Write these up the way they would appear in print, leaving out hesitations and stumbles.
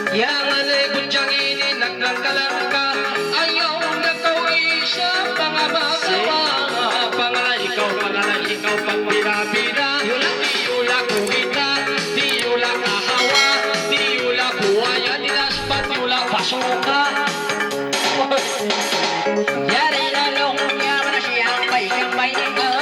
Yang alay kudyang ini naglangkalang ka, ayaw na kawin siya pangabagawa. Pangalay ikaw, pag pinapina, tiyula kumita, tiyula kahawa, tiyula buhaya, dinaspat, tiyula pasuka. Yari na lungya, wala siyang bay,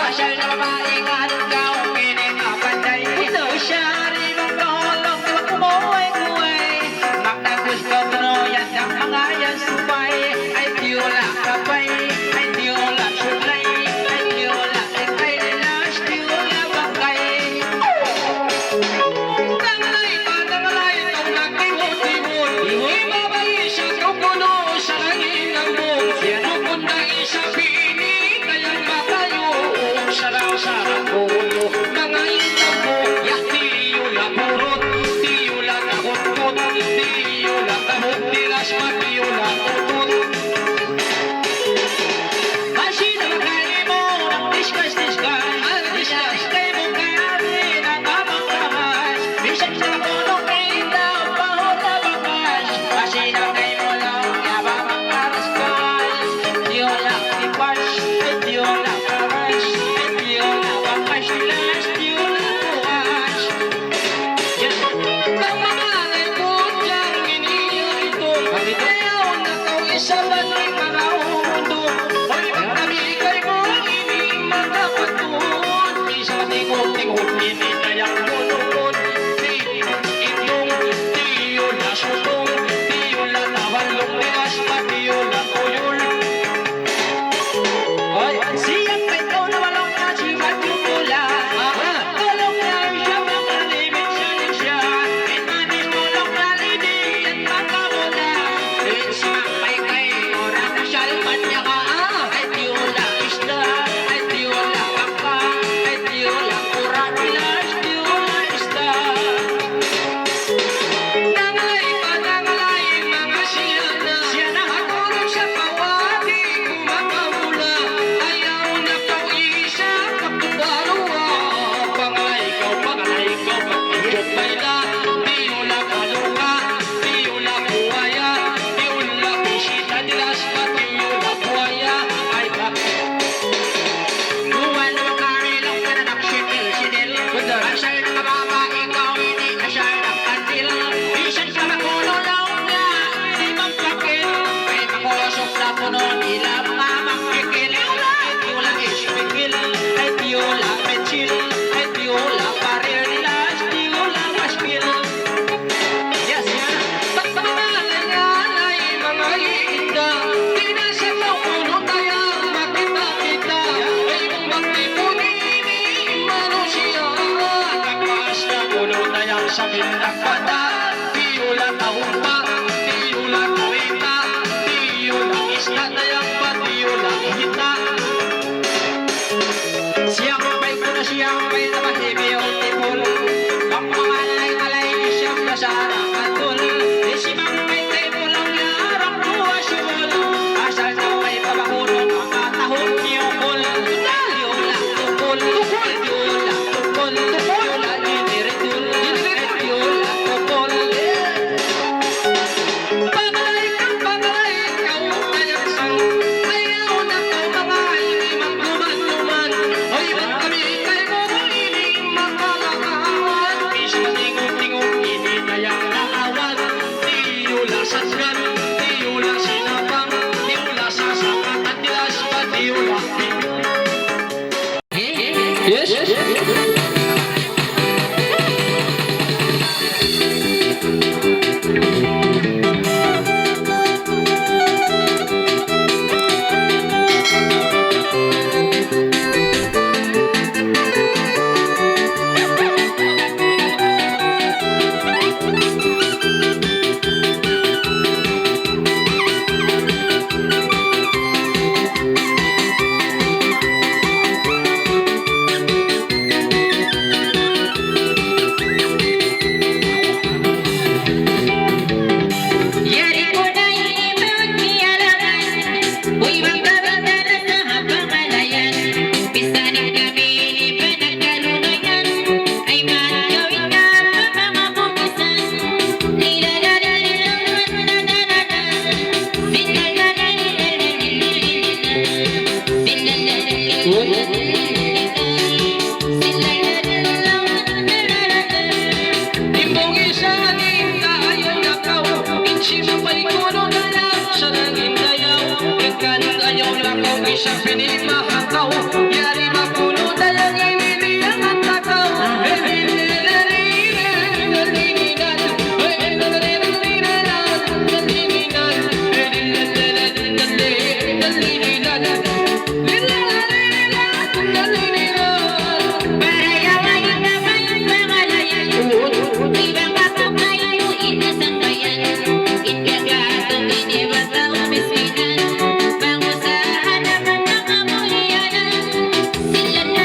asal na babaeng at gawang kinikapanday. Ito siya rin ang tolong, kumuhay-kuhay, magdagos ka panoyan ng mga yan supay. Ay tiyula kapay, ay tiyula sulay, ay tiyula ikay nilas, tiyula bangkay. Tangalay pa, tangalay, itong nagtimot-timot, ibabay siya kukuno sa langin ng buong. Sinukod na isa pini, kayang makayo, sarang-sarang puno, mga itang buya, tiyula purot, tiyula kakot-kot, tiyula kamot, tilas matiyula tutut. Kasi naman kayo mo, ng discuss, kayo mo kaya rin ang kamang-kamas, bisan sa nakulong kayo daw, pahola bakas, kasi naman kayo mo lang, yabang ang karaskas, tiyula tipas, tiyula karas, tiyula bakas, tilas, tiyula bukas. Pagmamalay ko diyang iniito, ayaw na kau isa ba na'y mga umundo. Hoy, pagkamigay mo, ini magkapatun, isang tingog-tingog, ini kayang tulungon. Itlong, tiyula sutong, tiyula tawalong, tilas pa tiyula tuyul. Hoy, siyang pito na walong na sibat yung pula. Tulong na siya, makalimit siya. Itmanis mo lang nalini at makamula. Itsimapay kay orang na siyalpan niya ka. Ay tiyula isda, ay tiyula kaka, ay tiyula kuratilas, tiyula isda. Nangalay pa, nangalay mga siya na hatulog sa pawati, kumakawula. Ayaw na kau isa, pagtubaruwa. Pangalay ikaw, pagtiyot may na. Tiyula kalunga, tiyula buhaya, tiyula bisita, dilas pa tiyula buhaya. Ay bakit? Luwan mo karilong ka na naksidil-sidil. Asal na kababa, ikaw hindi asal ng kantil. Bisan ka makulo lang na, di magkakil. May makusok na puno, nila mga makikil. Ay tiyula ispikil, ay tiyula petsil, ay tiyula parir nilas, tiyula maspil. Yes, yan. Pagpamalalay mga hinda, di na sa puno tayo makita-kita. Ay kung magtipunini, manusiya, kakwas na puno tayo sa bintang bata. Tiyula kahumpa, tiyula karita, tiyula isla tayang pa, tiyula hita. Siyang bay na mahibiyong tipul, pagpamalay-malay ni siyang nasarang katul. Isimang bay tipul ang yarang buwa siyul, asal na may pabahulong ang katahong niyukul. Tiyula tukul, tiyula tukul, tiyula diniritul, tiyula tukul. Pangalay ikaw, kayang sang, ayaw na kau mga hindi magluman-luman. Hoy, magkamigay mo, hindi makalakawan. Isang tingog-tingog, hindi kayang sanin tayo nakaw Insimpay kuno na lang sa langit dayaw Ikan ayaw nakaw isang pinipahakaw Yari makuno na lang iniliyang at takaw Sila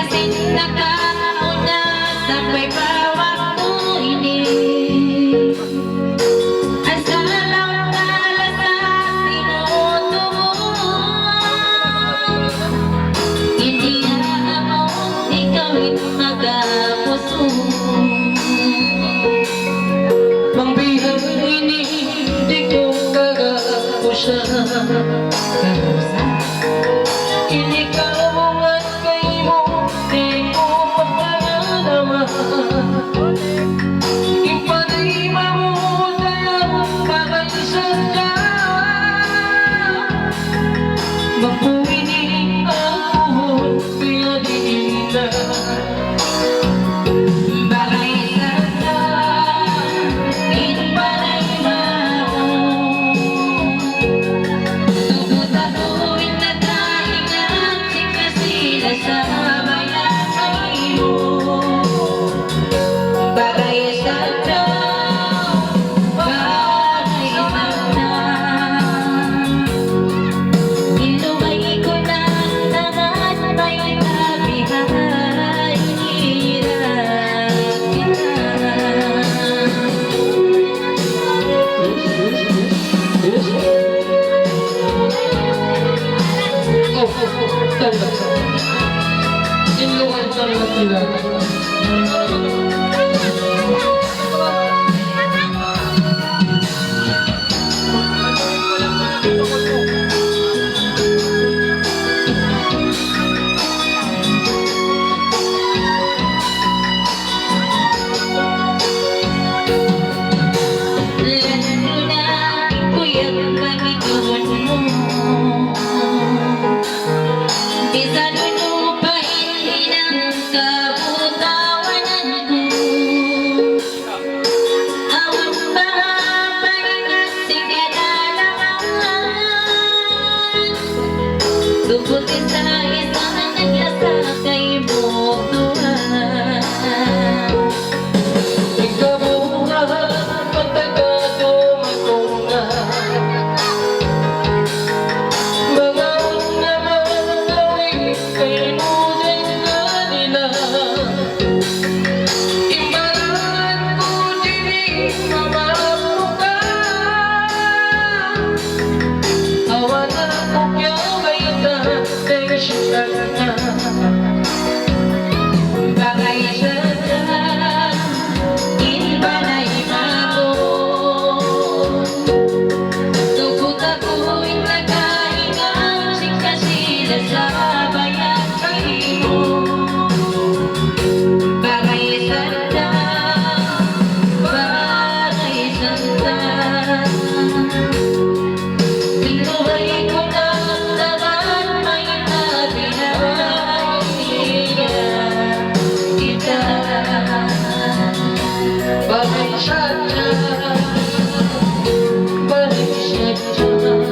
kasing nakauna sa may bawat tuwini. Asa lang nala sa tinutuon, hindi ako ikawit magapuso. Mangbihan ini di ko kagapusa. Inikaw at kayo di ko magdadama. Ipanima mo tayo pag-isadya. Mapuini ang buhon pinadiin na. Bakay sana inpanima mo. Tugod-taguin na dahingan sika sila sa bayakay mo. Bakay sana, bakay sana. Ilumay ko na lahat may nabihay. Hirap kita. Inluan talaga sila. Lalo na kuyat pagituon mo. Bisa lunupain hinang kabutawanan ko. Awang papahingat sige na naman. Tubuti sa isang naglasakay mo tuhan. Ikabuhan matagado matunga. Mga naman gawin kay nudin kanila. Imbalan ko dini mamamuka. Awan na ko kya bayta tension na. Bakay sana inpanima mo. Tugod-taguin na kahingang sika sila sa bayakay mo. Bakay sana, bakay sana. Inuway ko na lahat may nabihay. Hirap kita. Bakit siya dyan? Bakit siya dyan?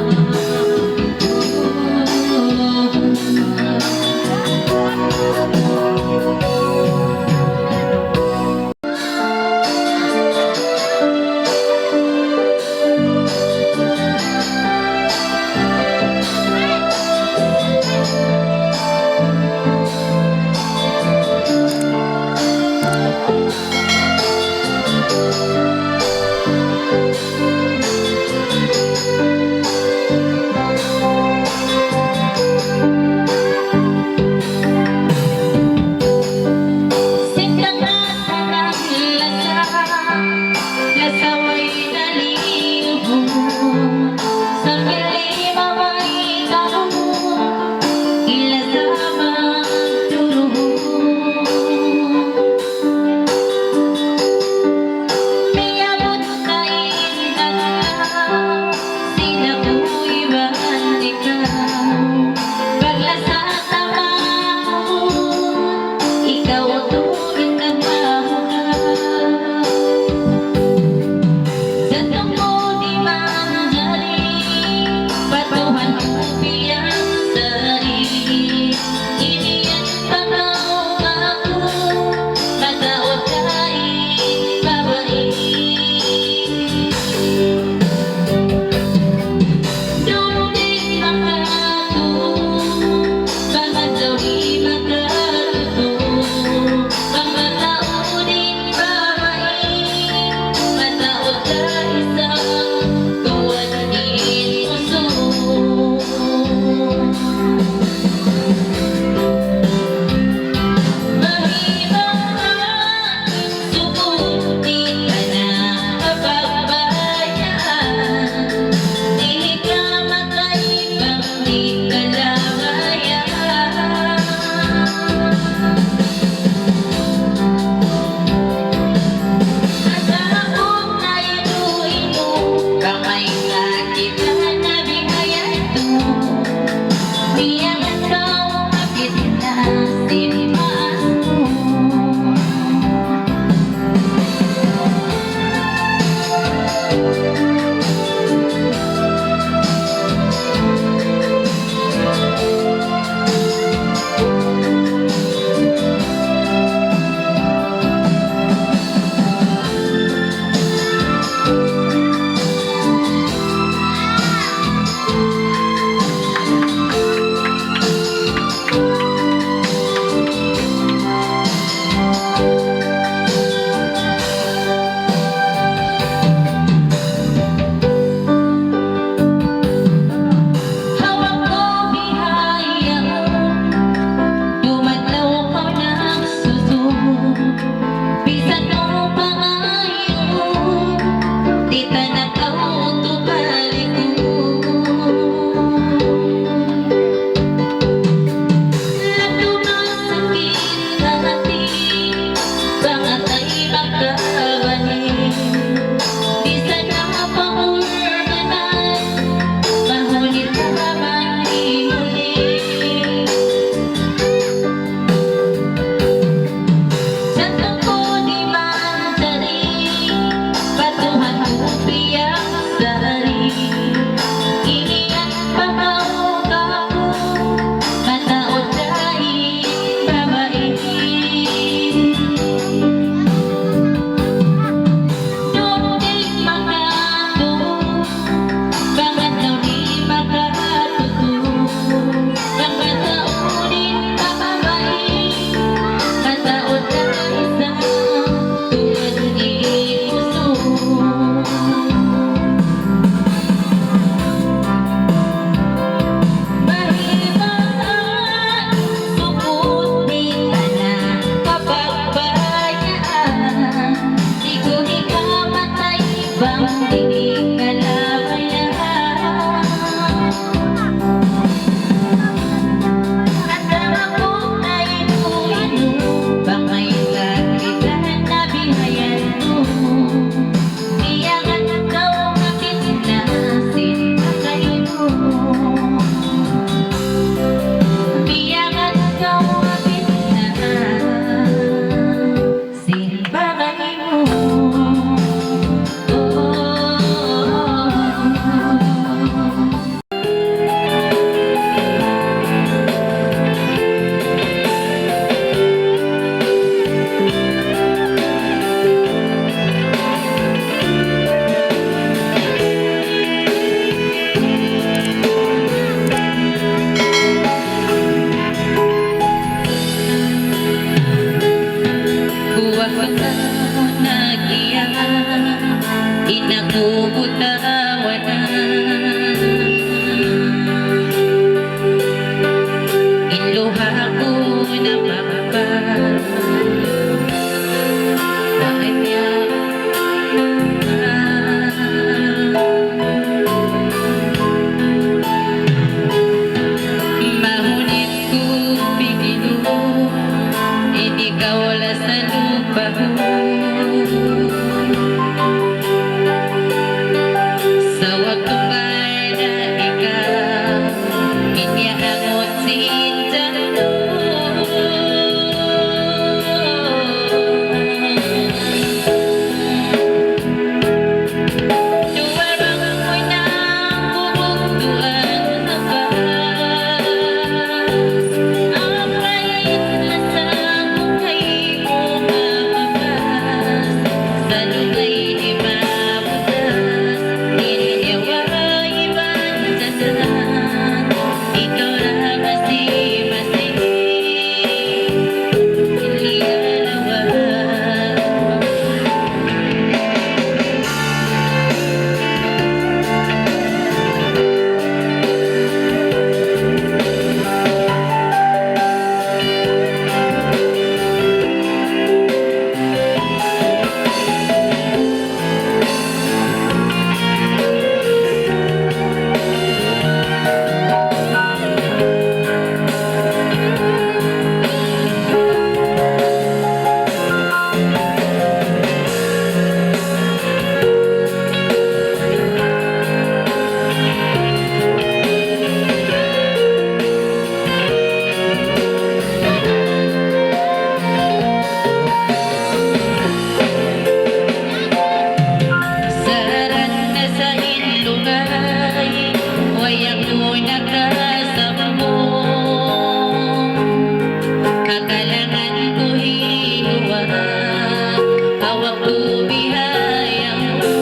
Sa waktu pada ikaw Inyaangot sintamu Duwarang mo'y nabubutuan nabas Ang pait na sa buhay mo mamabas Sa lugay di mabutas Iniyawa ibang dasalan Ikaw na masi-masi Inilalawan Saran na sa ilungay Wayang mo nakasamo Kakalangan ko hinuwag Hawak ko bihayang mo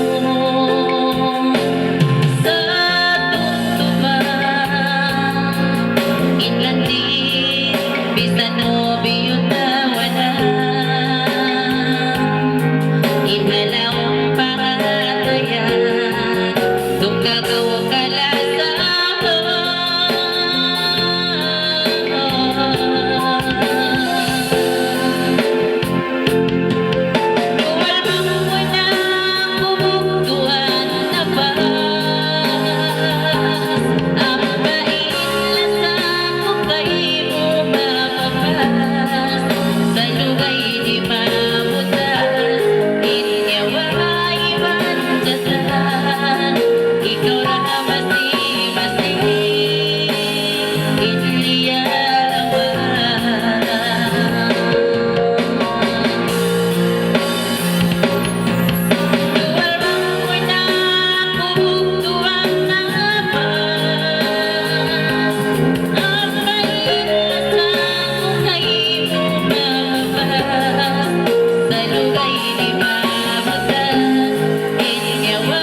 Sa tugtugman Inlandi Bisan mo biyong tawanan Inhalawang pangatayan Tungkagaw kalasama Duwalbang mo na bubugtuan na bas Ang bait lasang mo kay mo mamabas Sa lugay di mabutas Inyawa ibang dasalan Ikaw na masi-masi Duwalbang mo na bubugtuan na bas Ang bait lasang mo kay mo mamabas Sa lugay di mabutas Inyawa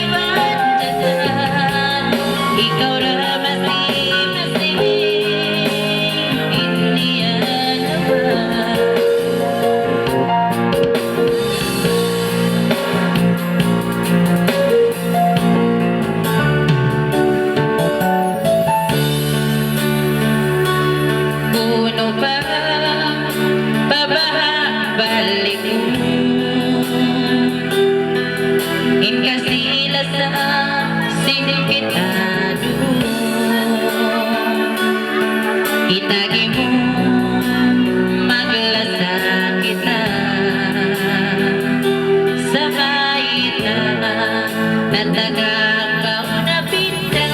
ibang dasalan Ikaw na masi-masi Inilalawan Puno pa Babaha balik mo Inkasila sa sinipitado Itagi mo Maglasa kita Sa kaita Natagakaw na pinta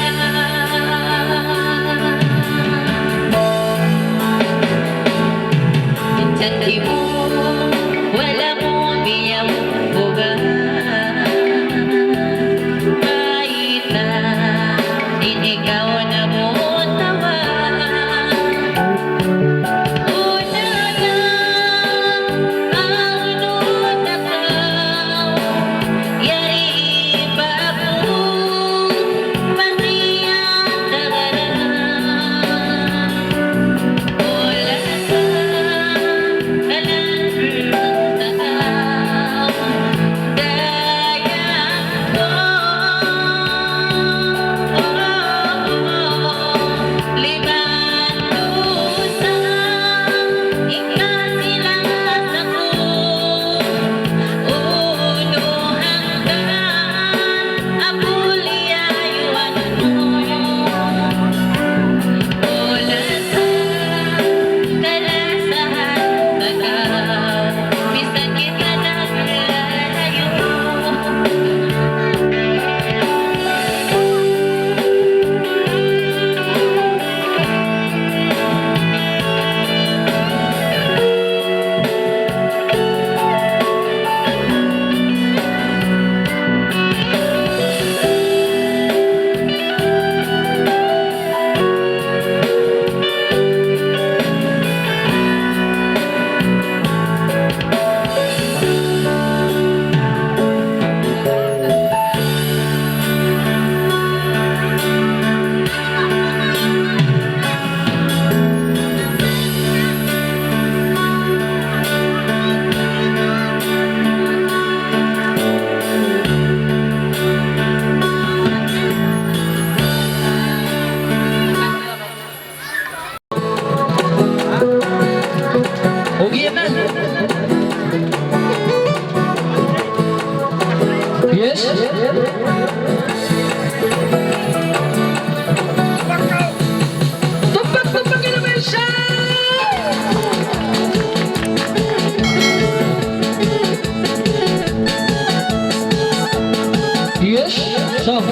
Tandi mo Wala mo biyang buga Kaita Ikaw na mo tawa Una na Ang nunakaw Yari iba po Masiyang tagaran Wala sa Yes. Tumpak Indonesia. Yes. So.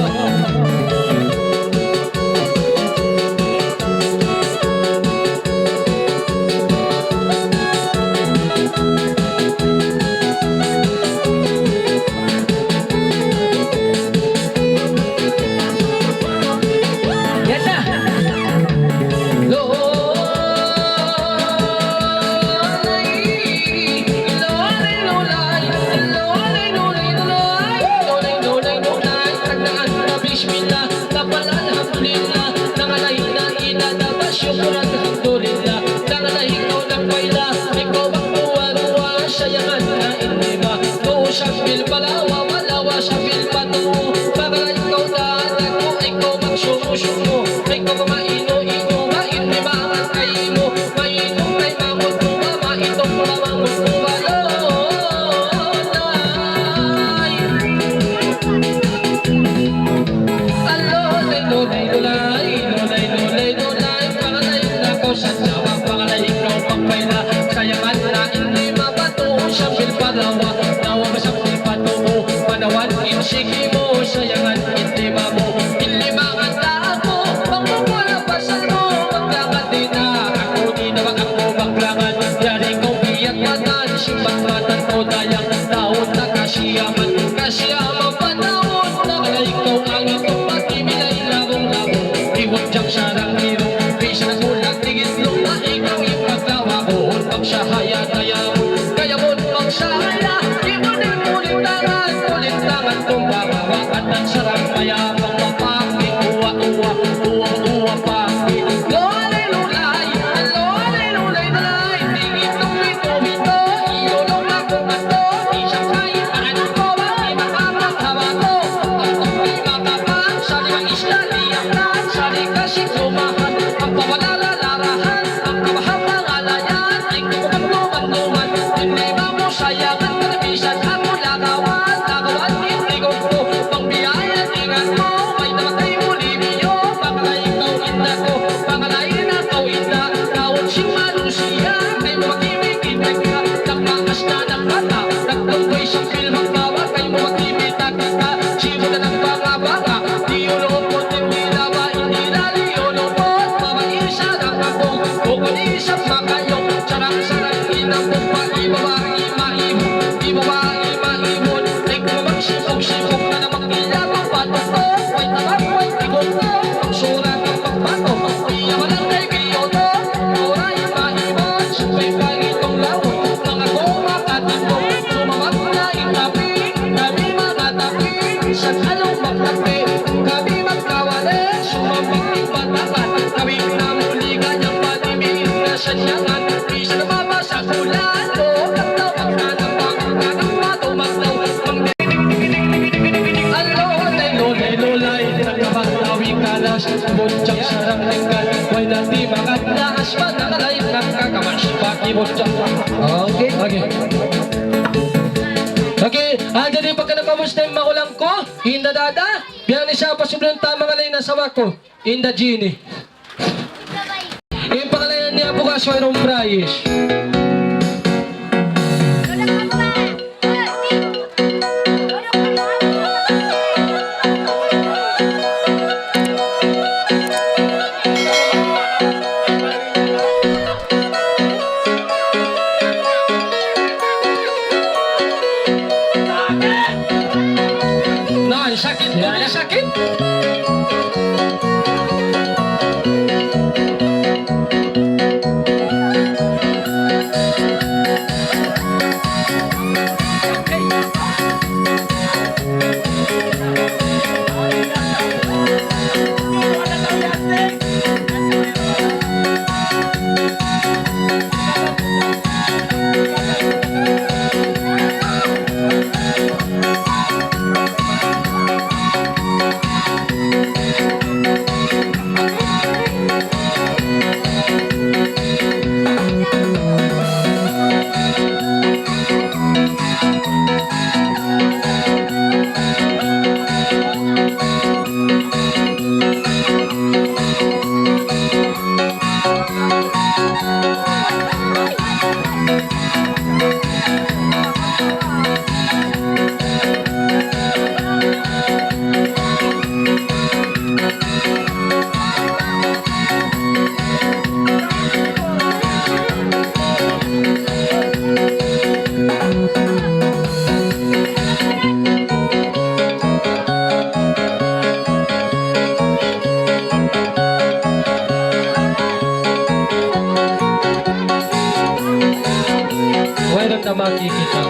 Okay. Okay, jadi pagka nagkamusta yung makulang ko, inda dada, biyan ni siya pasibleng tamang alay na sawa ko, inda Gini. Yung pangalayan niya bukas mayroong prize. Sakit. lang na makikita.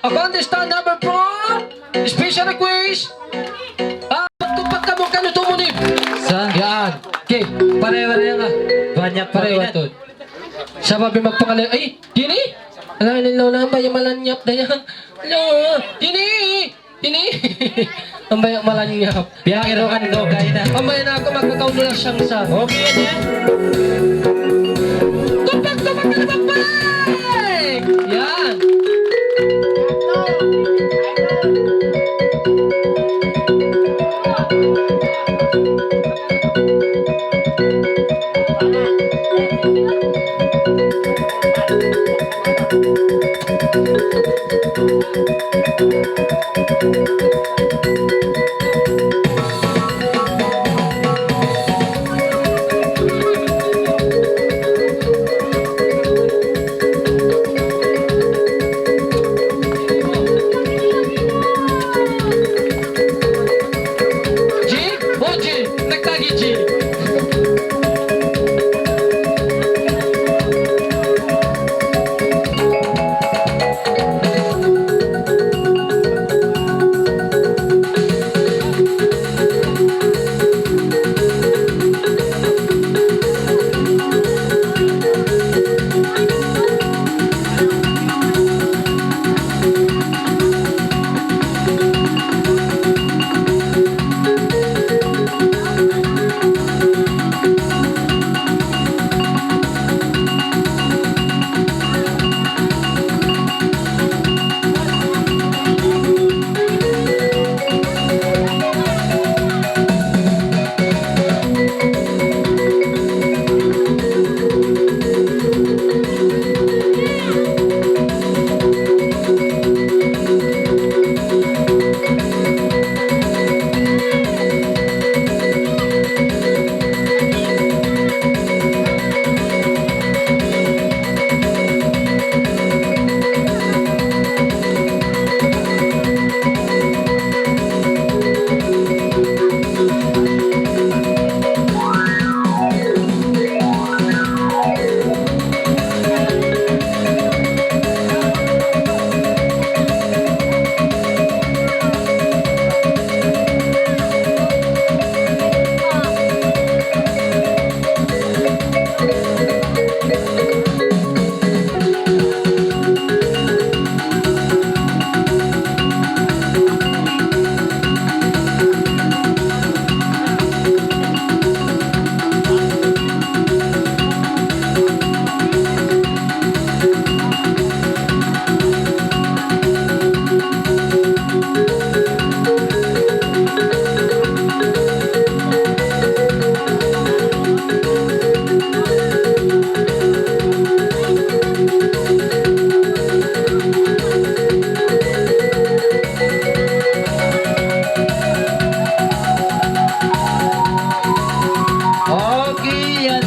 A contestant number 4, special request. Pagkamukha nito mo ni. Sa? Yan. Okay. Pareho-pareho nga. Banyak Pareho pareho. to. Siya ba magpangalan? Ay, Gini? Alam nilaw na ba yung malanyap na yan? Hello, ini. Ang bayak malanyap. Biyakirokan ko kayo na. Ang bayan na ako magkakaudulas siyang sa. Okay yan. Tupak na babay! Yan.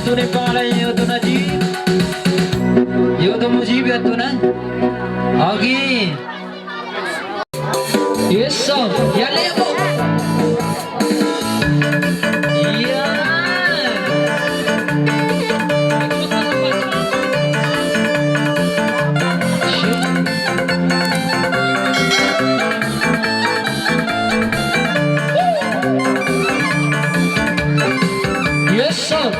tunay pangalan niyo to na Jeep. Yo to mo Jeep ya to na. Okay. Yes sir. Yan po. Yes sir.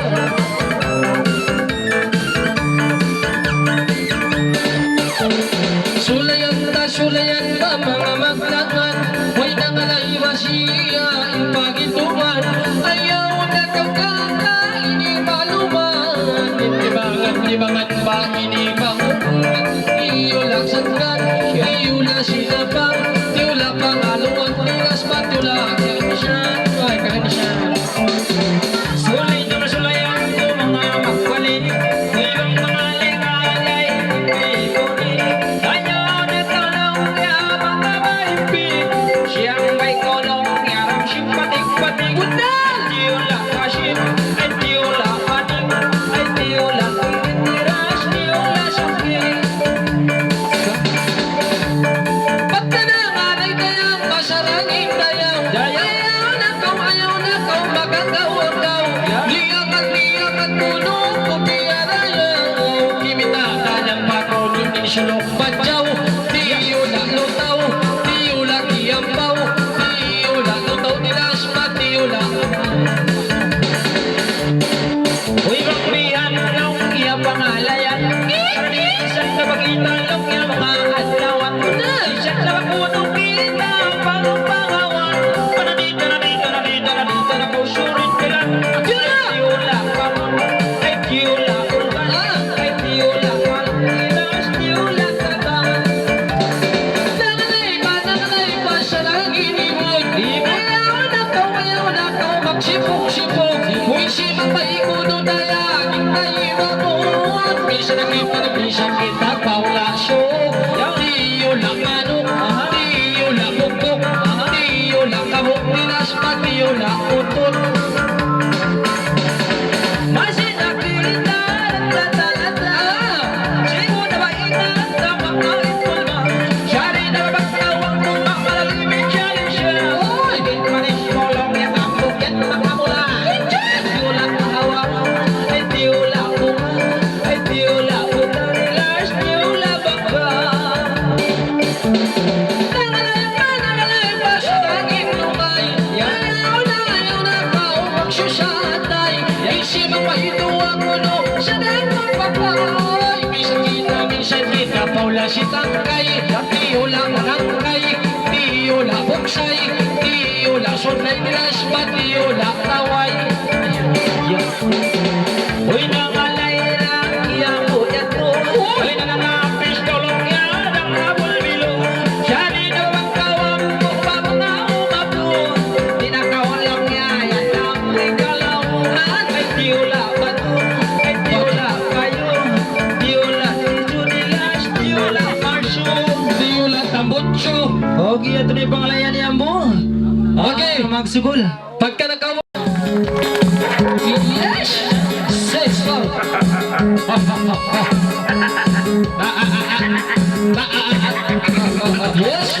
Sulayan ba mga maglagan, way nangalay ba siya ang pagintuan, ayaw na kagaka, ini maluman, libangan ba ini mahungan, iyo lang sanggan, iyo lang sinabang, tiula pangaluan, tilas pa tiula kanisyan, ay kanisyan. Sulay to na sulayan to mga magwali, ibang mga lingalay, ibigoni, ayaw na talong ya mga mahimpit, siyang may kolong yarang simpatik-patik, tiula kasim, ay tiula panik, ay tiula kitiras, tiula sakit. Pagkanangan ay kayang masarangin dayaw, ayaw na kau magkatawag daw, liyak at puno ko piyarayaw, kimita tanang patron din sulok badyaw, tiyo lang lutaw, tiyo lang iyampaw, tiyo lang lutaw tilas tiyo lang. Uy, makurihan ng iya pangalayan, isang na pagkita lang Pangalay, tiola Manangkay, tiola Buksay, tiola Sunay Nilas, tiola Taway. Uy, nangalay lang iyang buyat mo. Uy, nanangapis tulong yan ang habol bilog. Siya rin ang magkawang mo pa mga umapo. Dinakawalang niya yan ang may kalauhan. Ay tiola ba to? Ay tiola kayo. Tiola Junilas, tiola Marso. Tiola Tambutso. Okay, ito na yung pangalayan niya mo. Okay. Magsukol. Pagka nagkawa. Yes! Say so. Yes!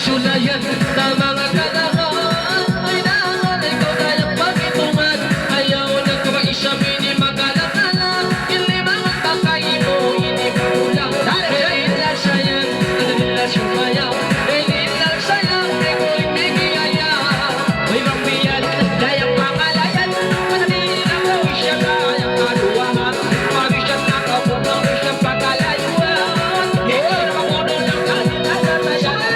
Sulayan na mga kalahan ay nangalay ko tayong pagkitungan. Ayaw na kawaisa mini magkalakala. Ilimangan bakay mo hindi kulang. Dahil sayang kadalila sumayaw. Dahil sayang may kuling bigaya. May rambiyan dayang pangalayan. Manalili na kawisya kayang kaluwangan. Mawisya na kapunang isang pagkalayuan. Hindi na mamuno ng kanilatayan.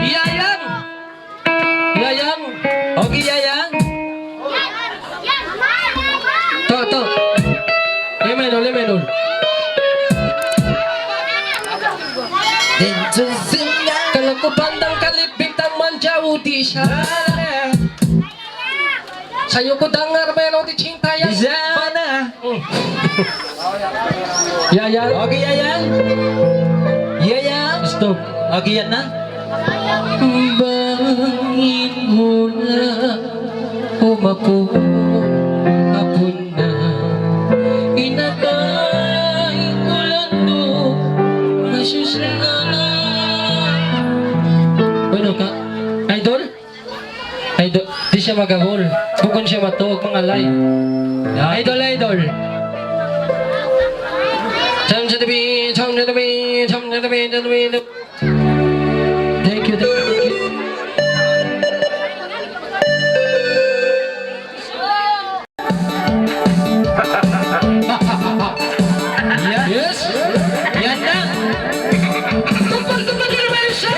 Yayang! Yayang! Okay, yayang. To. Lemenol. Kalau ku pandang kalipit ang manjauh di sana. Sayo ko dengar melodi cinta yang Di sana. Yayang. Okay, yayang. Yayang. Stop. Okay, yan na. Bangin mo na umapo hapon na inagay ulan do masusana. Ano ka? Idol? Di siya magahol. Bukon siya matuog mga lay. Idol. Cham sa tabi. Thank you. Yes. Yan na. Tupag yung mesa.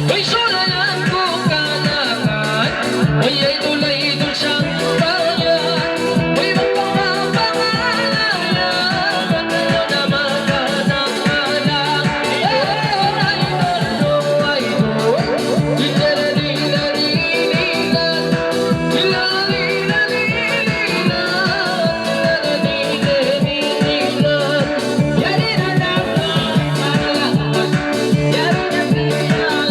Uy, sulayan ko kanakan. Uy, ay tulay-tul siyang bayan. Uy, magpapangalan. Ano na magkanakalan. Ay, idol. Ilalilalilan. Ilalilalilan. Yari na lang. Yari na lang.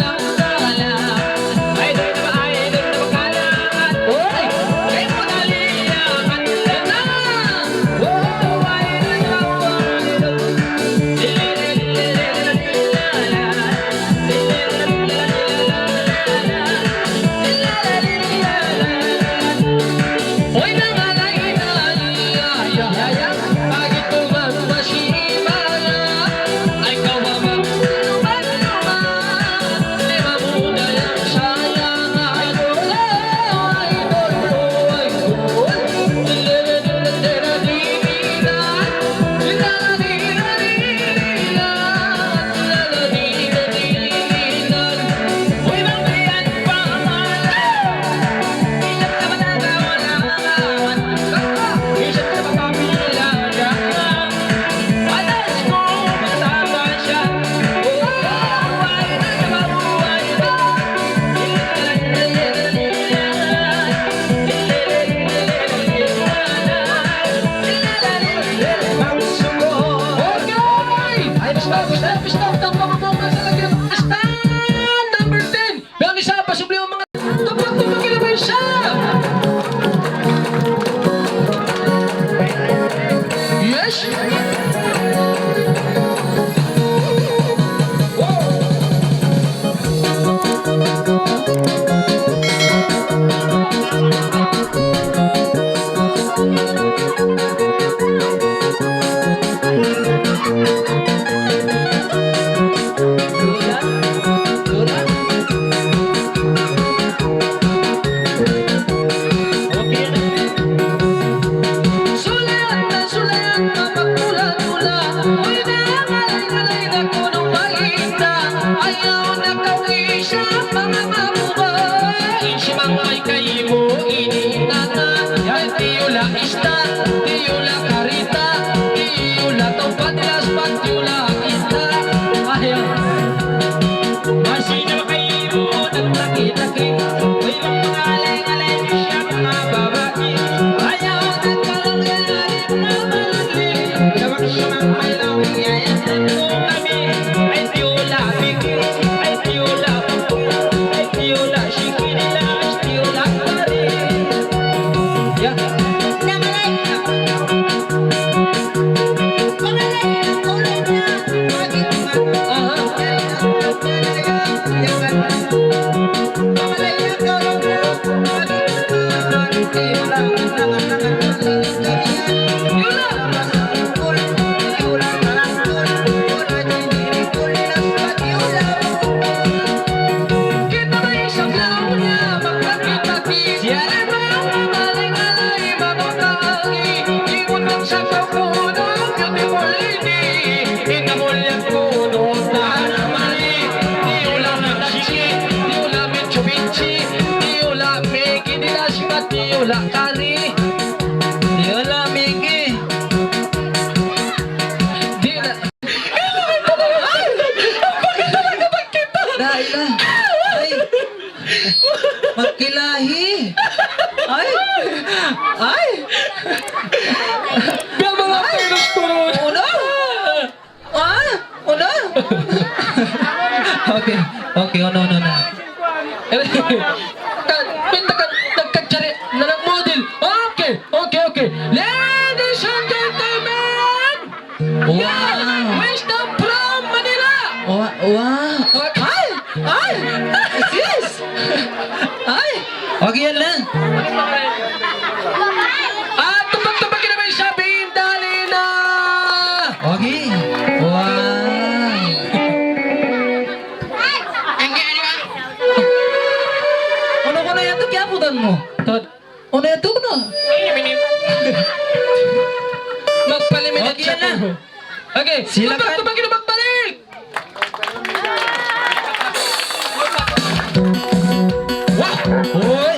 isa mga mabuhay. Simangay kayo initana. Ay tiyula ista, tiyula karita, tiyula taupat las pat tiyula ista. Ayaw. Masino kayo nagtaki-taki. May mga alay-alay siya mga babae. Ayaw nagkalangyarin na malali. Gawag-gawag may lawing yayan mo kami. Ay tiyula bigil, ay tiyula pupul, ay tiyula shikinilas, tiyula kari. Yeah. Kita may isang law niya, magkakitaki. Siya ay mga maling-alay, mamutagi. Imunang sa kapuno, beautiful lady. Inamulyang puno, tahan ang mali. Di ulang natachi, di ulang Mitsubishi, di ulang Megi, di lasmat, di ulang kari. Di ulang Megi. Di ulang... Dahil na. Ay. Magkilahi. Ay. Ay. Yung mga pinos-turon. Uno. Ah. Uno. Okay. Okay. Uno. Nagkatsari na nag-model. Okay. Ladies and gentlemen! Wow. Wisdom from Manila! Wow. Ay. Yes. Ay. Okay yan lang. At tupag-tupagin naman siya, Bim, dali na! Okay. Wow. Ano ko na yan ito? Kiaputan mo. Ano yan ito na? Magpaliminit Okay, siya yan na. po. Okay, Sila ka- tupag-tupagin na magbalik! Hoy.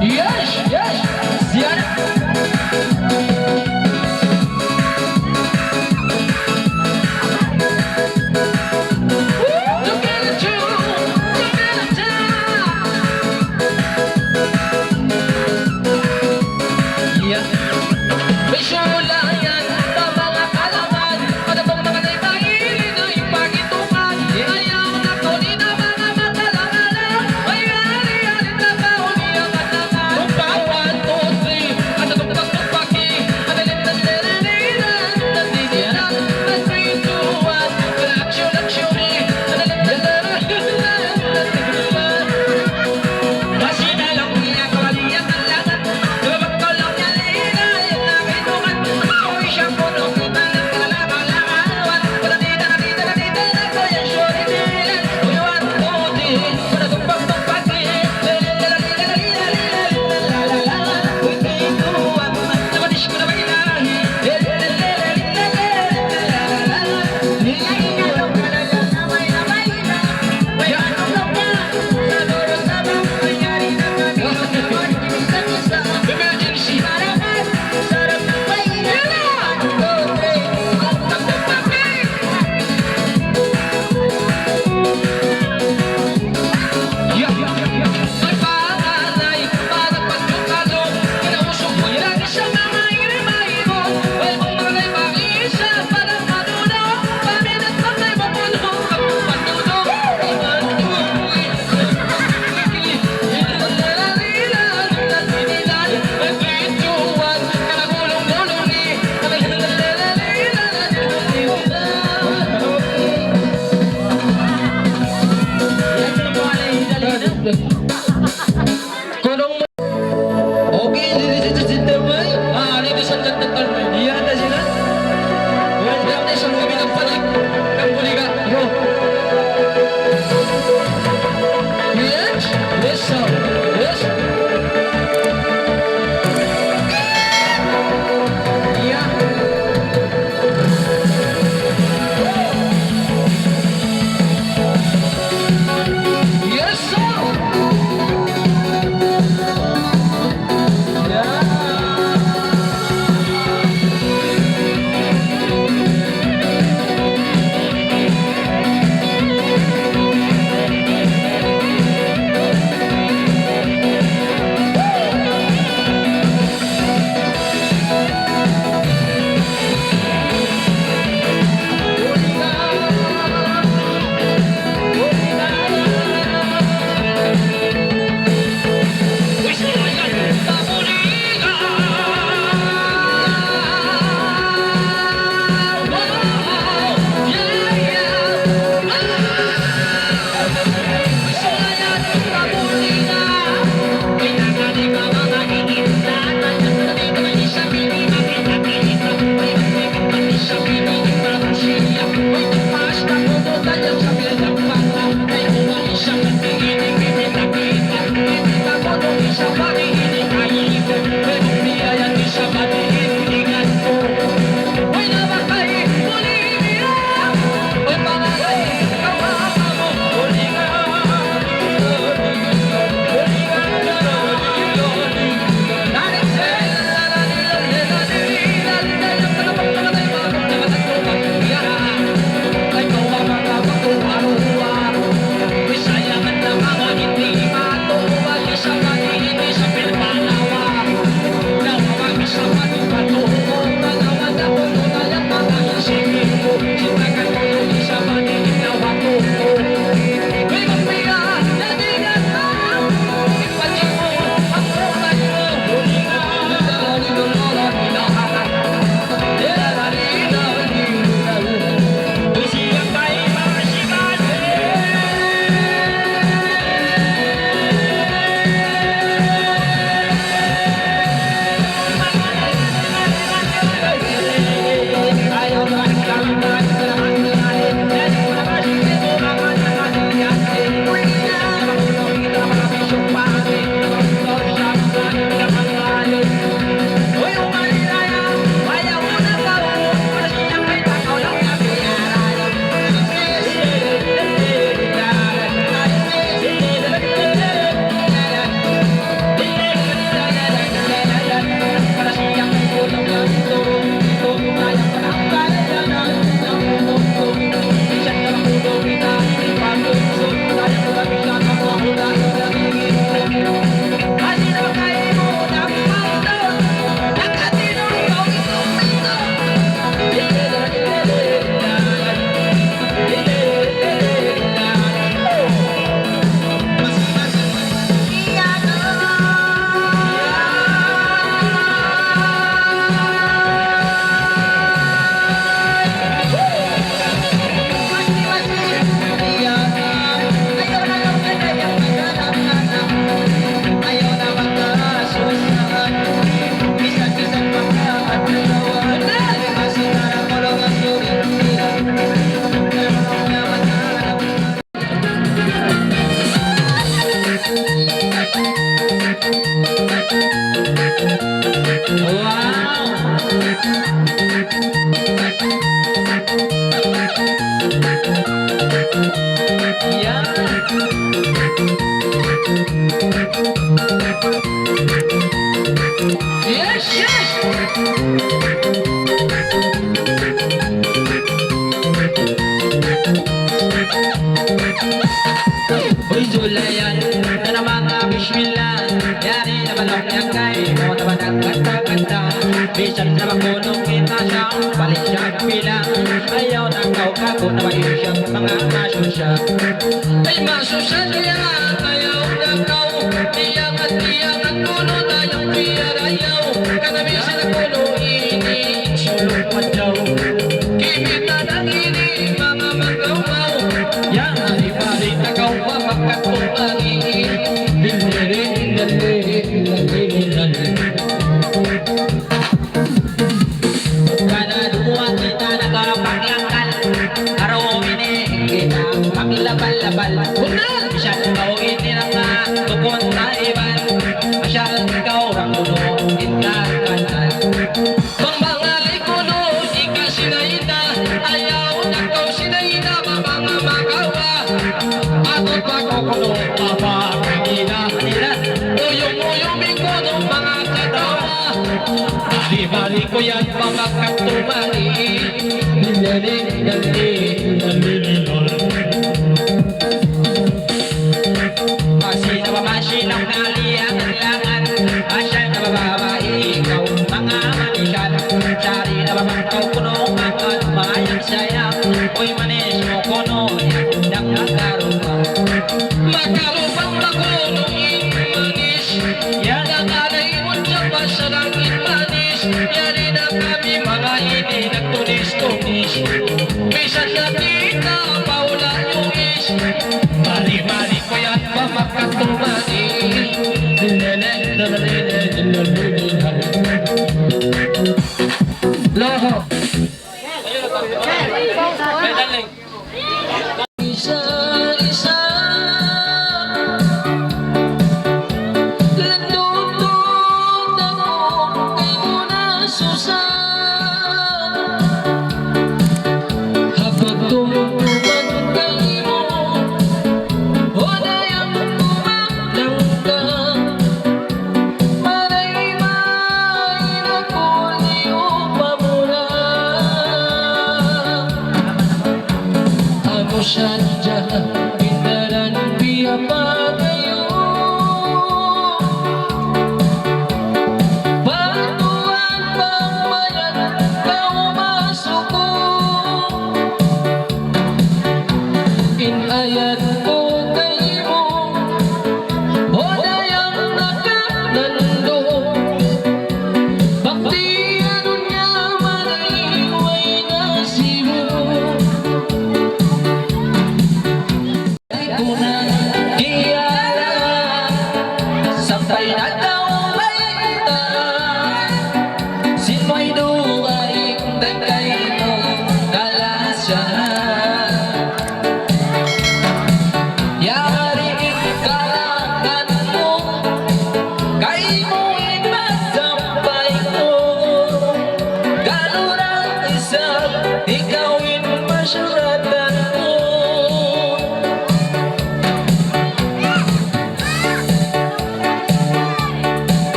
Yes! Siyan. sulayan na naman na bismillah. Yari na balong yang kay mo na madagkanta-kanta. Bisan sa makulong kita siya, balik siya ang pila. Ayaw na kau-kako na bayo siya mga masusya. Ay masusya niya, ayaw na kau. Iyak at iyak at kuno tayong piyarayaw. Kanabisin na kuno ini, sulong madyaw. Kimita ng ini, mga magawaw. Yang hari-hari na kau mapagkatumagi. Kada dua kita nagpaglangkal, araw ini kita paglabal-labal. Kunal siya kau ini na tukon taiban, masyal ikaw ang tulungin ka kanal. Pangbangalay kuno, ika sinayda. Ayaw na kau sinayda, mga magawa. Atot pa ko kuno, apa kanina. Uyong-uyong kuno, mga katawa. Bali-bali ko yan, mga katumari. Masih na mamasilang naliangan-langan, asyal na bababae ikaw mga manisyan. Sari na babangkaw kuno ang mayang sayang, uy manis mo kuno yang nakarupang. Makarupang makuno, manis. Yan ang alay mo dyan pa sa langit manis. Yari na kami mga ini nagtunis-tunis. Bisan na kita, paula yung is. Mali-mali ko yan, mamakatumani. Loho. Isa-isa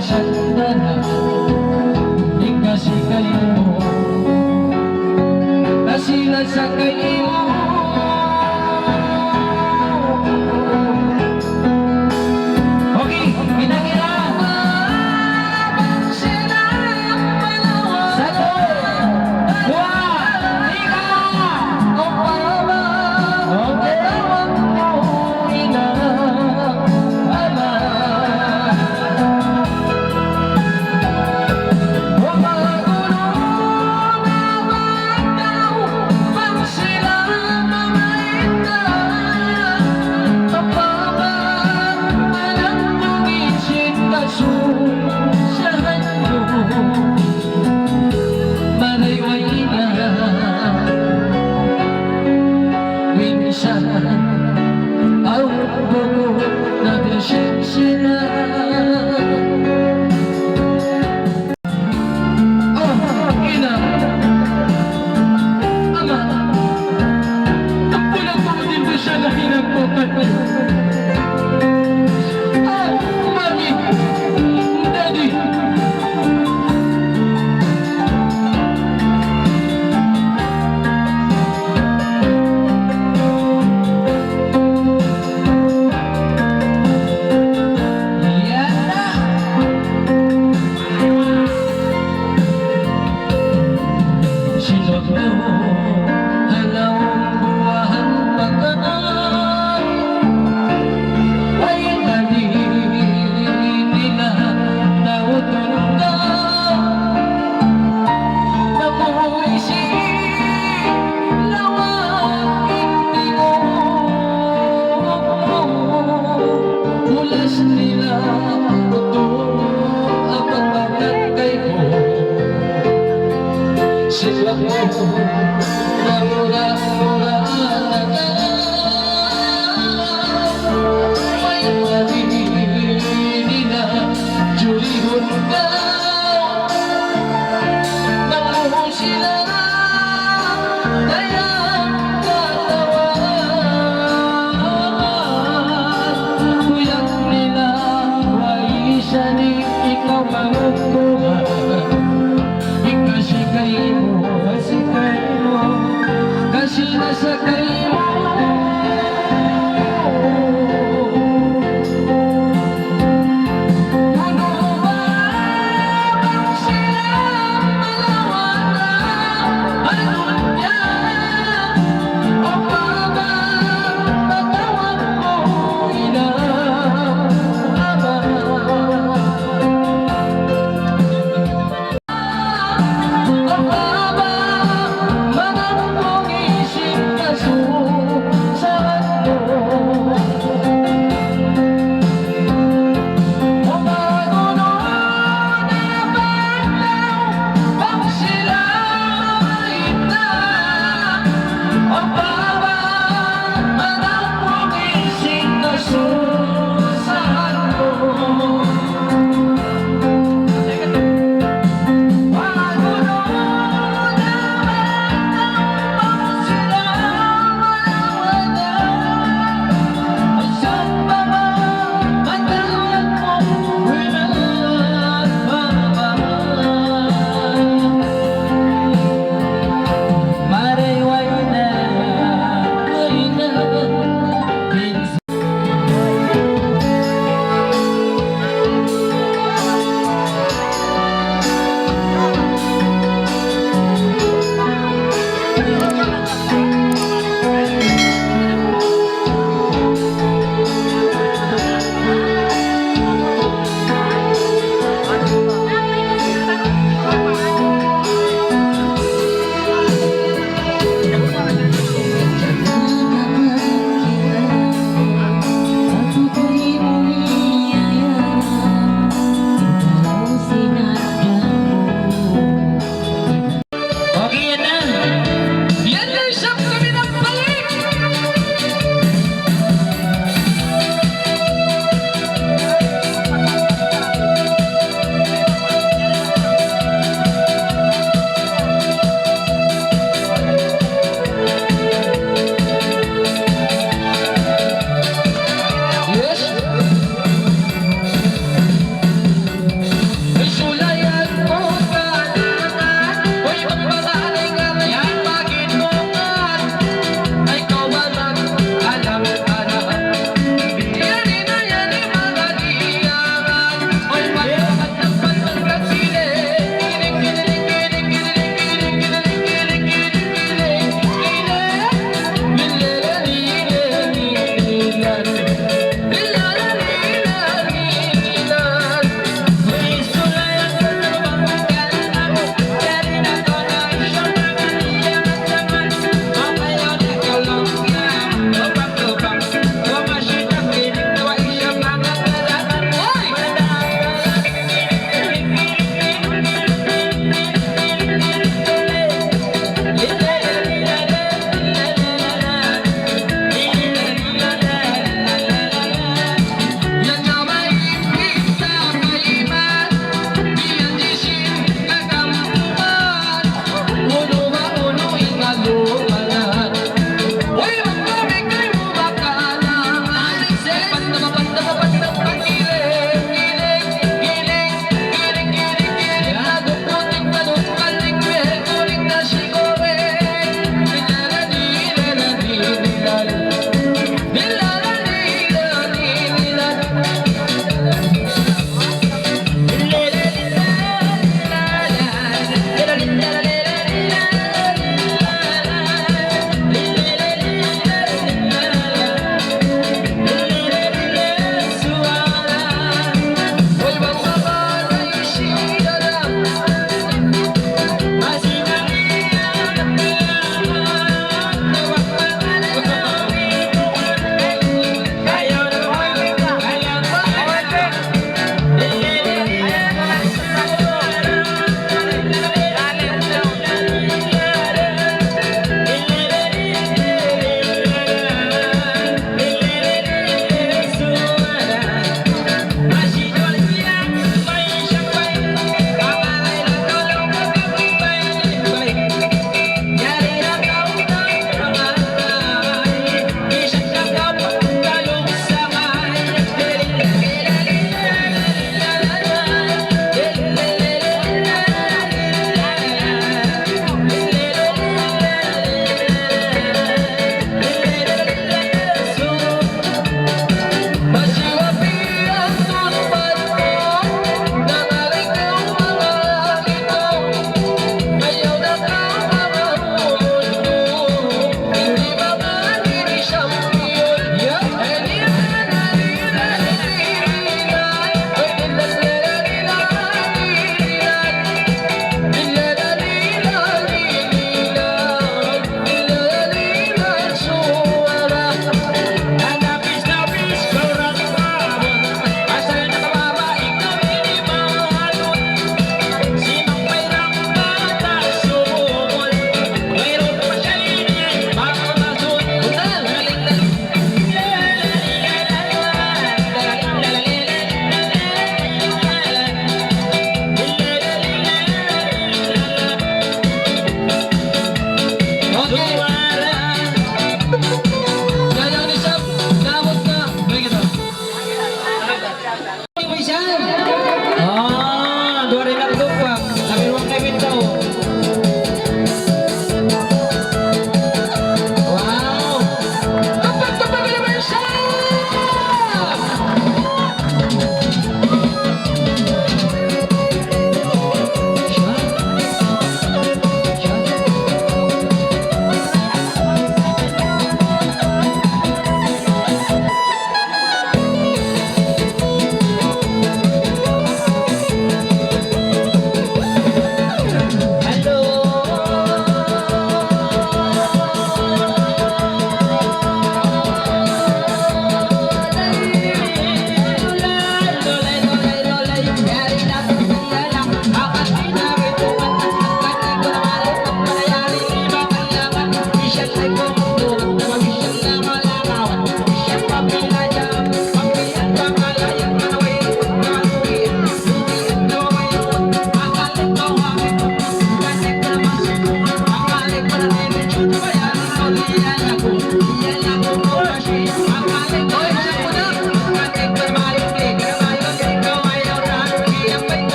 sandalan ikasikay mo kasilan sa kayo okay, ginagila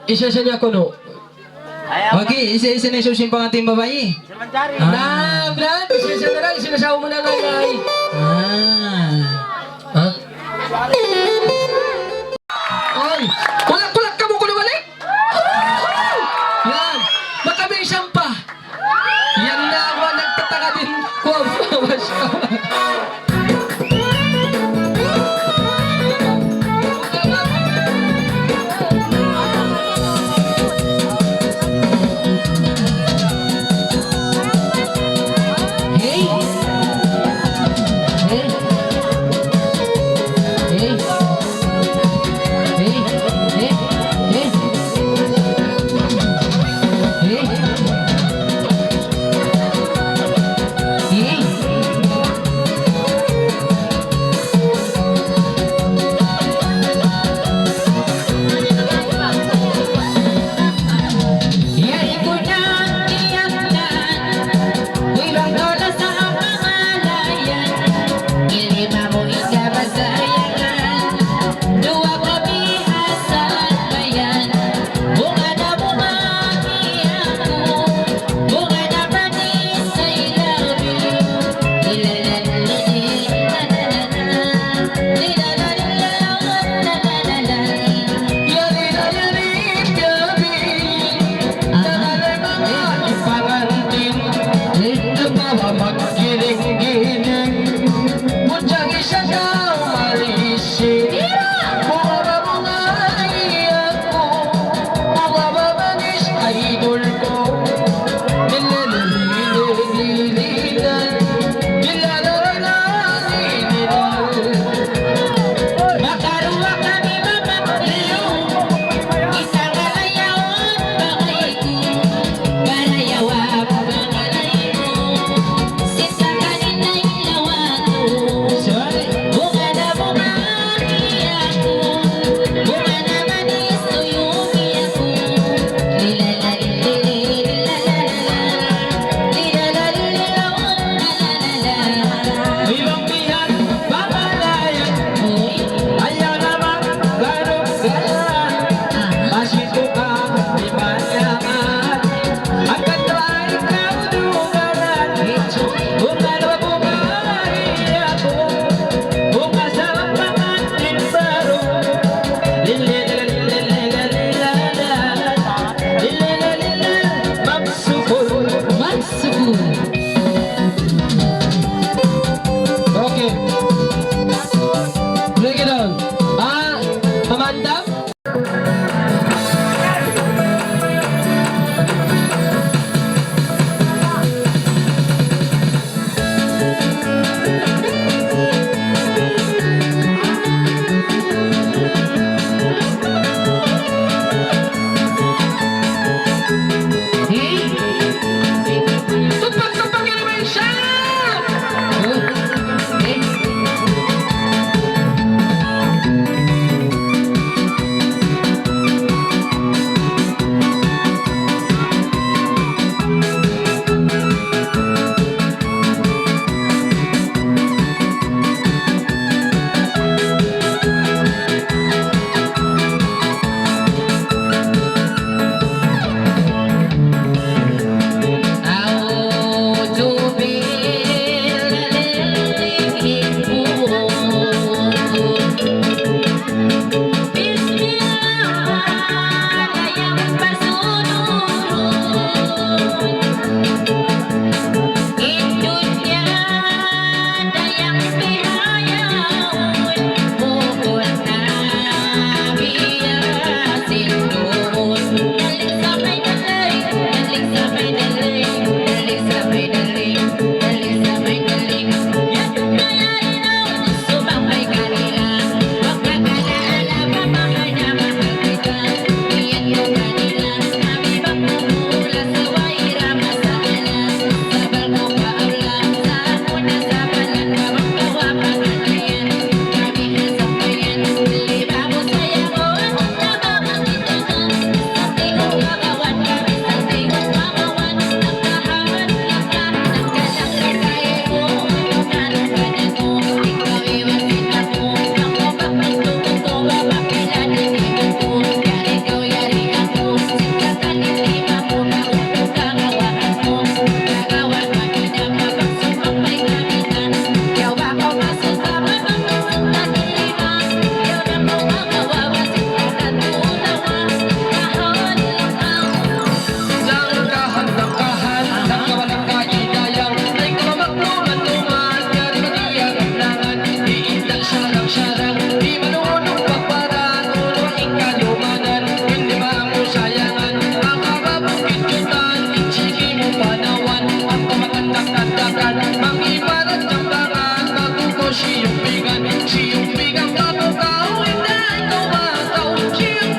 Isa siya niya kuno. Okay, isa-isa na isusin pang ating babae. Na, Brad, isa na lang. Sinasawa mo na nga ngay. Ha? Ay! Kulak-kulak ka mo kuno balik! Yan! Baka may isang pa! Yan na ako nagtataka din ko.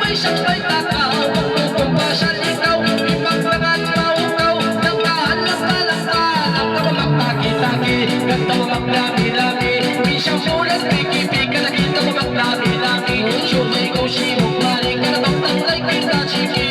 Ay sabay takaw, magpupumpasan ikaw, ipaglangan maukaw, nagkahanap ka lang ka, ang kamamagtaki-taki, ganda mamagdami-dami, isang sulat, piki-pika, nakita mamagdami-dami, sumay ko simok, mali ka na magtanglay, kita siki,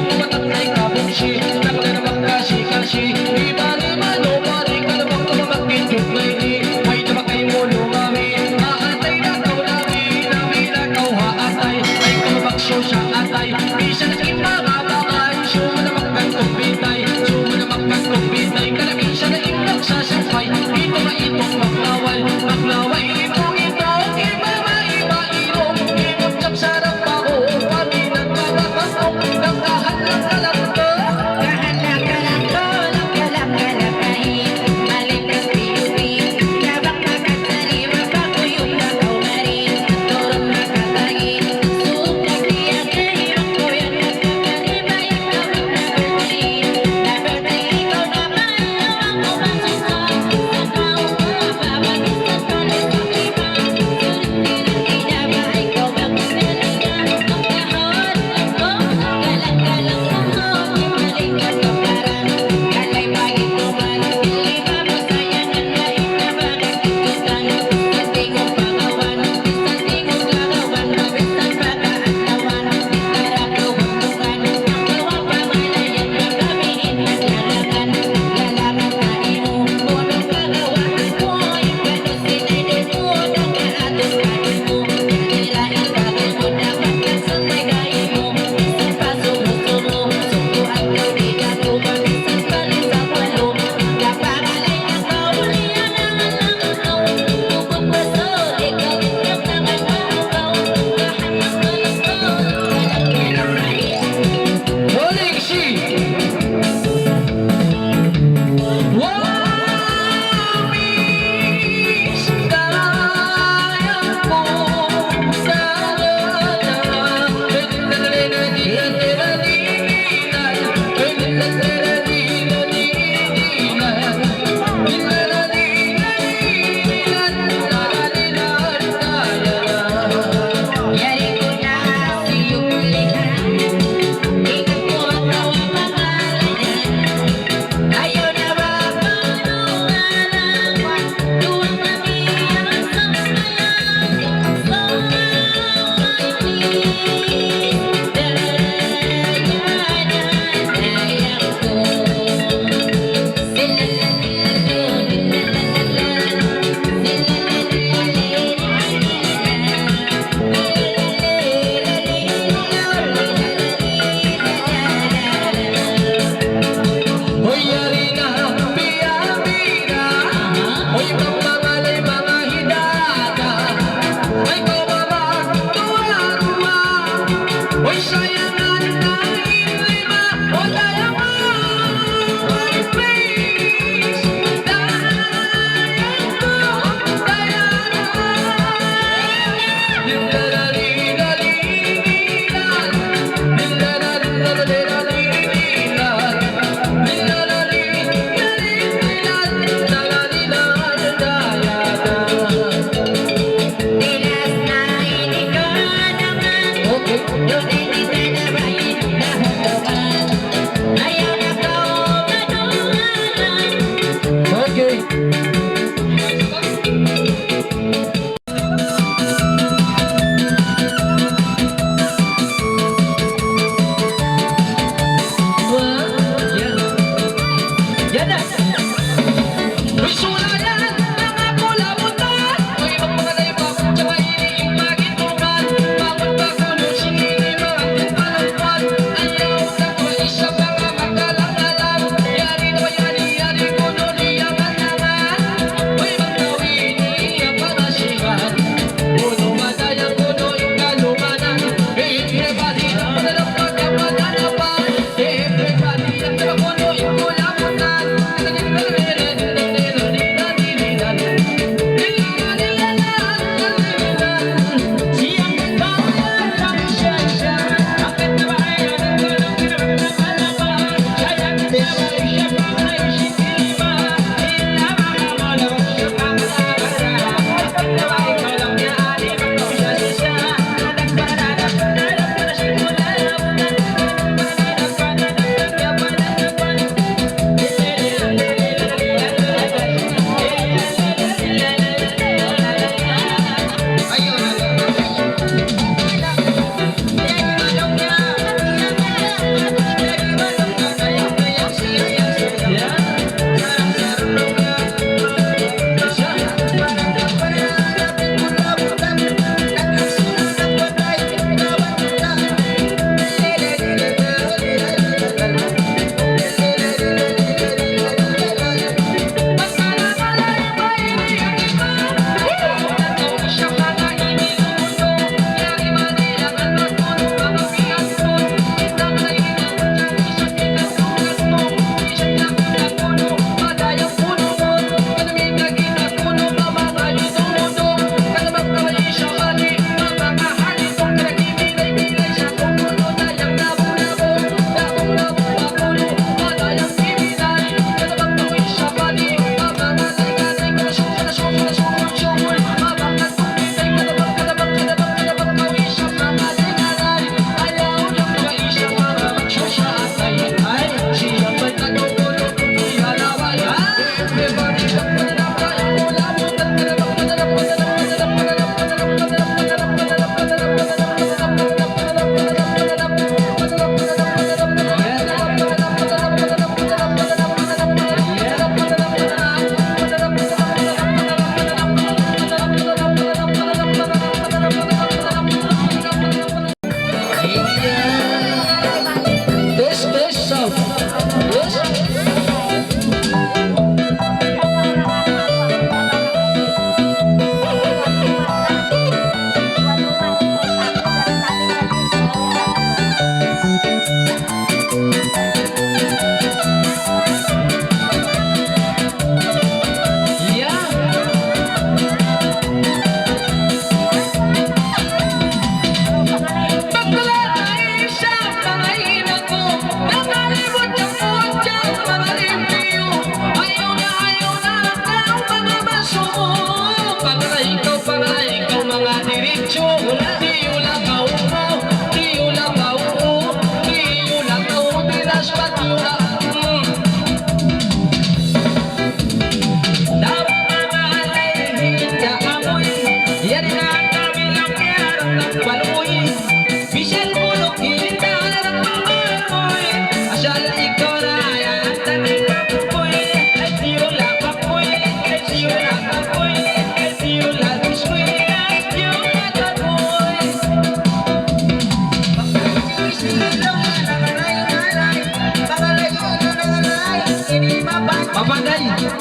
pumatanglay ka bumsi, nakala na magkasi-kasi, iba-liba, lumari ka na magkamamagkindog, may namakay mo lumami, aatay na kau nami, nami na kau haatay, ay kamabakso sa atay, isa na kimababakay, suma na magkantong bitay, suma na magkantong bitay, kalagin siya na imlog sa sampay, ito na itong maklaway, maklaway, itong iba-iba, ilong, imot siyang sarap ako, paminat mabakakong, nagkahan lang ka lang to.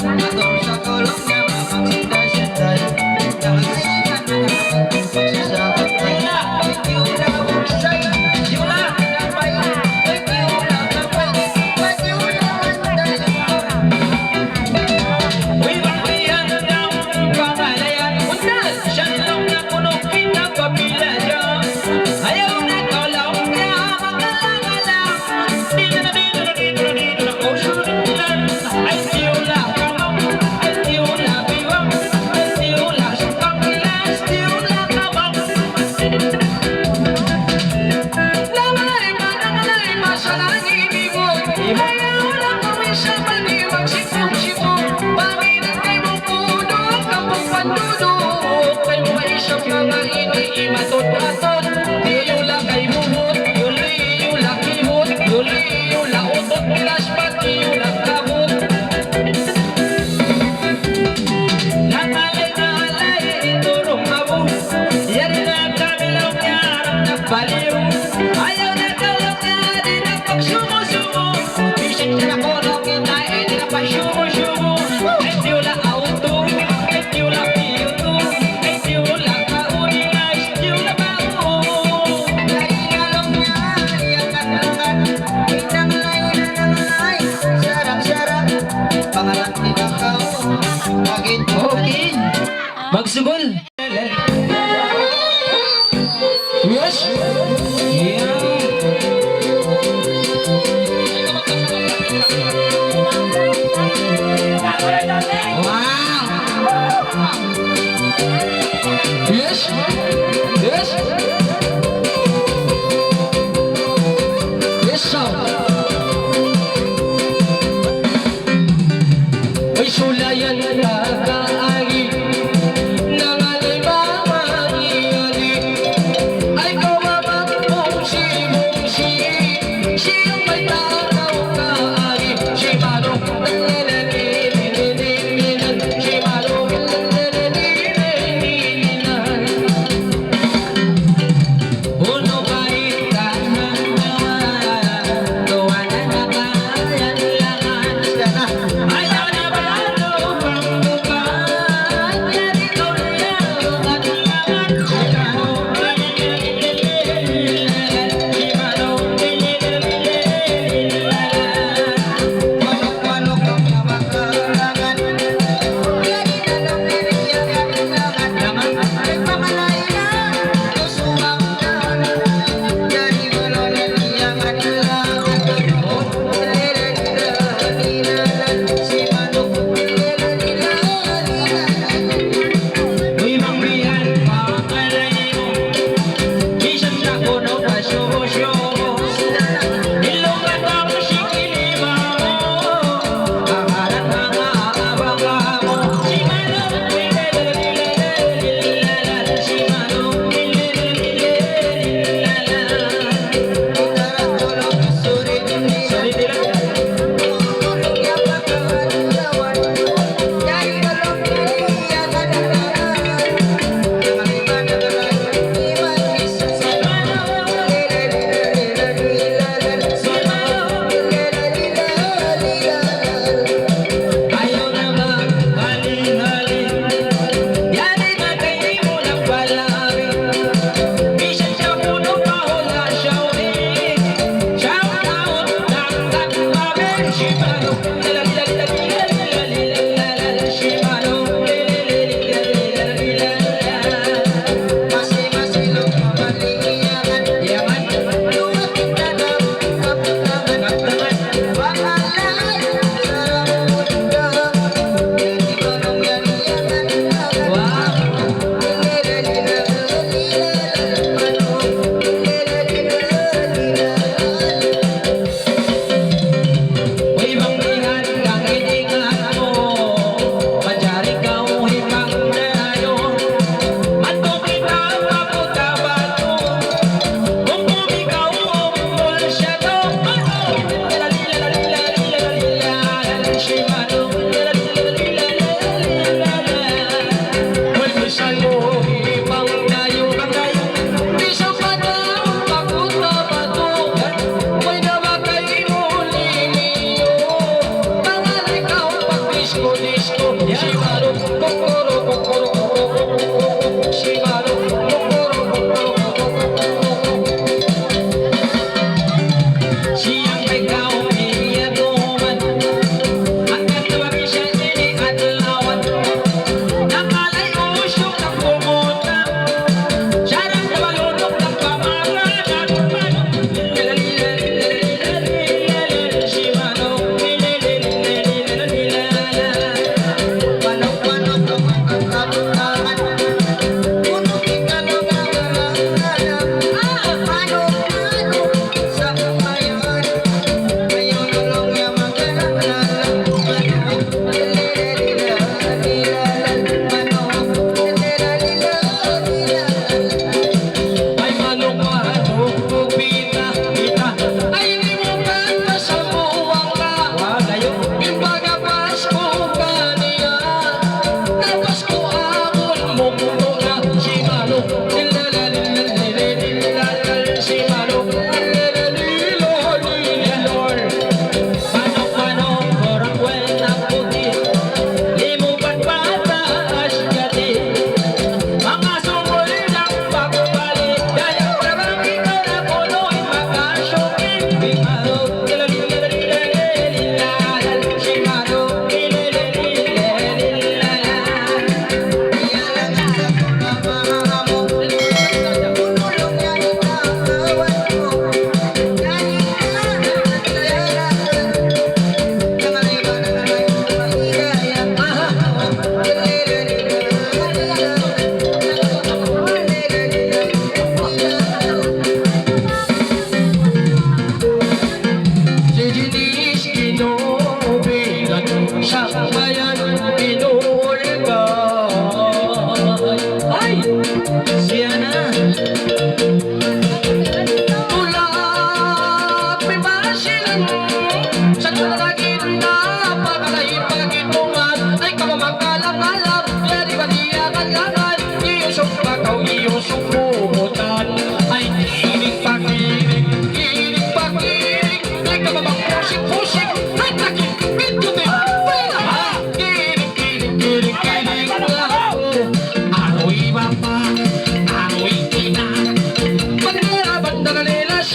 Ator sa kulong niya mapagsinday-sinday Nakasiyan na magsasakot tayo Thank you na kabuksay Simula kapay Thank you na kapay Thank you na kapay Uy, baklihan ng Pangalayan Undan, siya lang na kunong kita papila siya Ayaw na tolong niya Mga lang-alang Dito na, dito na, dito na, dito na Kusunan Ay, siyo lang kamang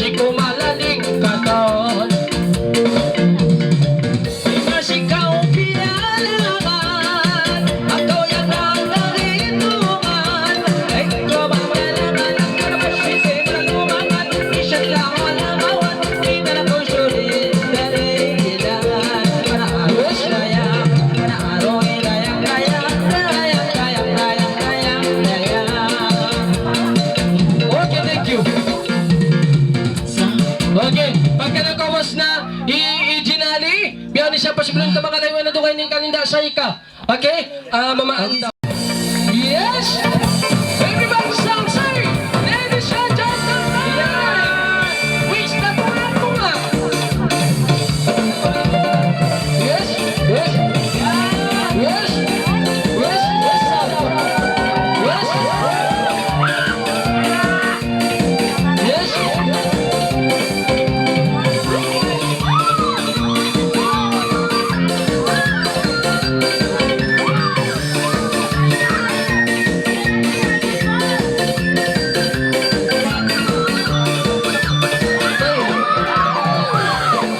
Mexico malaling katon. Masikaw pinalaman, ako yan ang nahitungan. Ay ko mamalaman ang karapasisip na lumangan. Isyan lang walang awan, di na lang ko sulit. Dalilan, panaros layang, panaroy layang, layang, layang, layang, layang, layang, layang. Okay, thank you. Okay, pagka nakawas na i-ginali, biyan siya pasiblong ta mga layuan na dukay ng kaninda sa ika. Okay? Mama Anta. Yes! Everybody sound say! Ladies and gentlemen! Wish na pangat mo nga! Yes! Yes! Yes! Yes! Yes! Yes!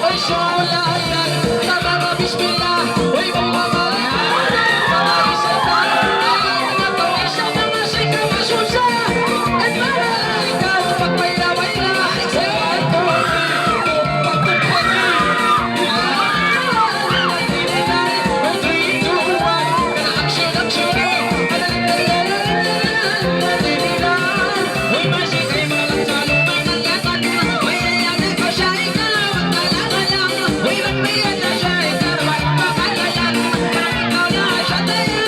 Oy, sulayan, sa mga bismillah. Oy, mga isa na, ayaw na to, isa na masika, masusa. At para ikaw, pagbayla-bayla, sa ato, pagtupagi. 3, 2, 1, action, Uy, masikay mo lang sa lumang ng yatan. Uy, nayanin ko siya, ikaw ang kalagalang. Uy, magbayan na siya, ikaw ang pakalayan. Ikaw na siya tayo,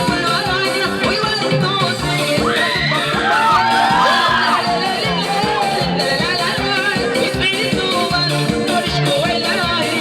malaman. Uy, walang tosin. Espirituan, Diyos ko ay lahi.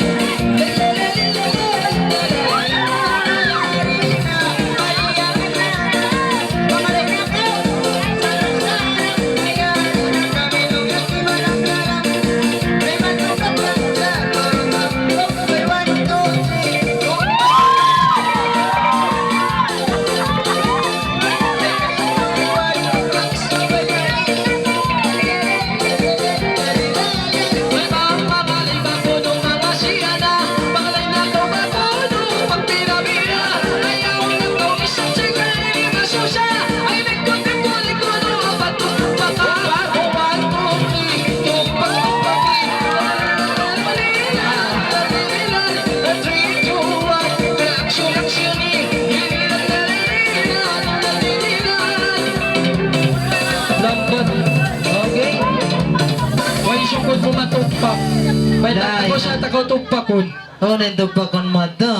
Okay? Why sukod mo matugpak? May Dai. takot siya takot tugpakon. Oh, nandun pa kon mo to.